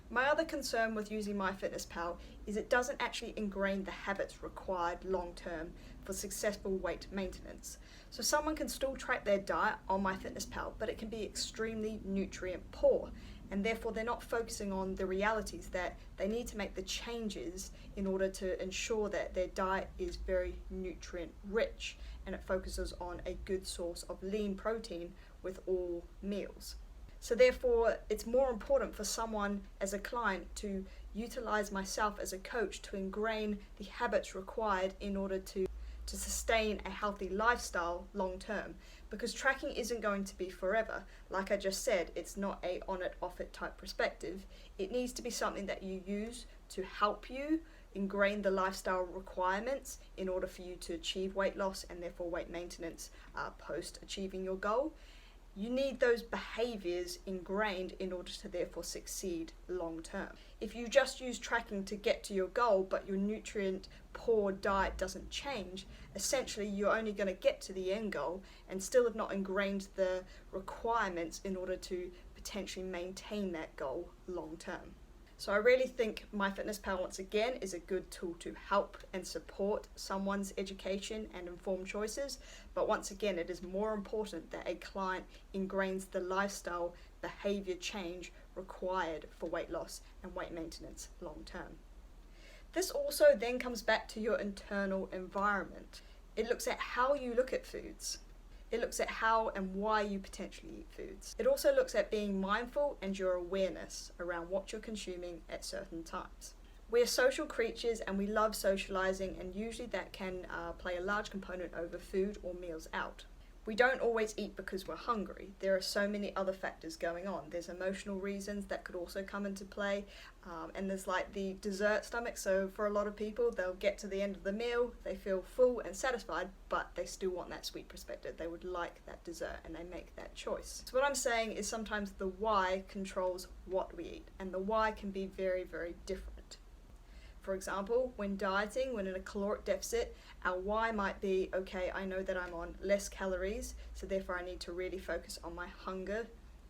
My other concern with using MyFitnessPal is it doesn't actually ingrain the habits required long term for successful weight maintenance. So someone can still track their diet on MyFitnessPal, but it can be extremely nutrient poor, and therefore they're not focusing on the realities that they need to make the changes in order to ensure that their diet is very nutrient rich and it focuses on a good source of lean protein with all meals. So therefore, it's more important for someone as a client to utilize myself as a coach to ingrain the habits required in order to sustain a healthy lifestyle long term, because tracking isn't going to be forever. Like I just said, it's not a on it off it type perspective. It needs to be something that you use to help you ingrain the lifestyle requirements in order for you to achieve weight loss and therefore weight maintenance post achieving your goal. You need those behaviors ingrained in order to therefore succeed long term. If you just use tracking to get to your goal, but your nutrient poor diet doesn't change, essentially you're only going to get to the end goal and still have not ingrained the requirements in order to potentially maintain that goal long term. So I really think MyFitnessPal, once again, is a good tool to help and support someone's education and informed choices. But once again, it is more important that a client ingrains the lifestyle behavior change required for weight loss and weight maintenance long term. This also then comes back to your internal environment. It looks at how you look at foods. It looks at how and why you potentially eat foods. It also looks at being mindful and your awareness around what you're consuming at certain times. We're social creatures and we love socializing, and usually that can play a large component over food or meals out. We don't always eat because we're hungry. There are so many other factors going on. There's emotional reasons that could also come into play, and there's like the dessert stomach. So for a lot of people, they'll get to the end of the meal, they feel full and satisfied, but they still want that sweet perspective. They would like that dessert and they make that choice. So what I'm saying is sometimes the why controls what we eat, and the why can be very, very different. For example, when dieting, when in a caloric deficit, our why might be, okay, I know that I'm on less calories, so therefore I need to really focus on my hunger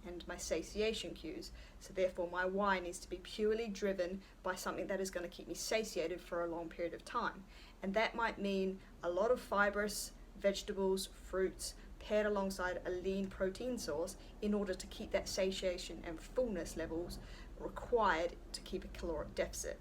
and my satiation cues. So therefore my why needs to be purely driven by something that is going to keep me satiated for a long period of time. And that might mean a lot of fibrous vegetables, fruits, paired alongside a lean protein source in order to keep that satiation and fullness levels required to keep a caloric deficit.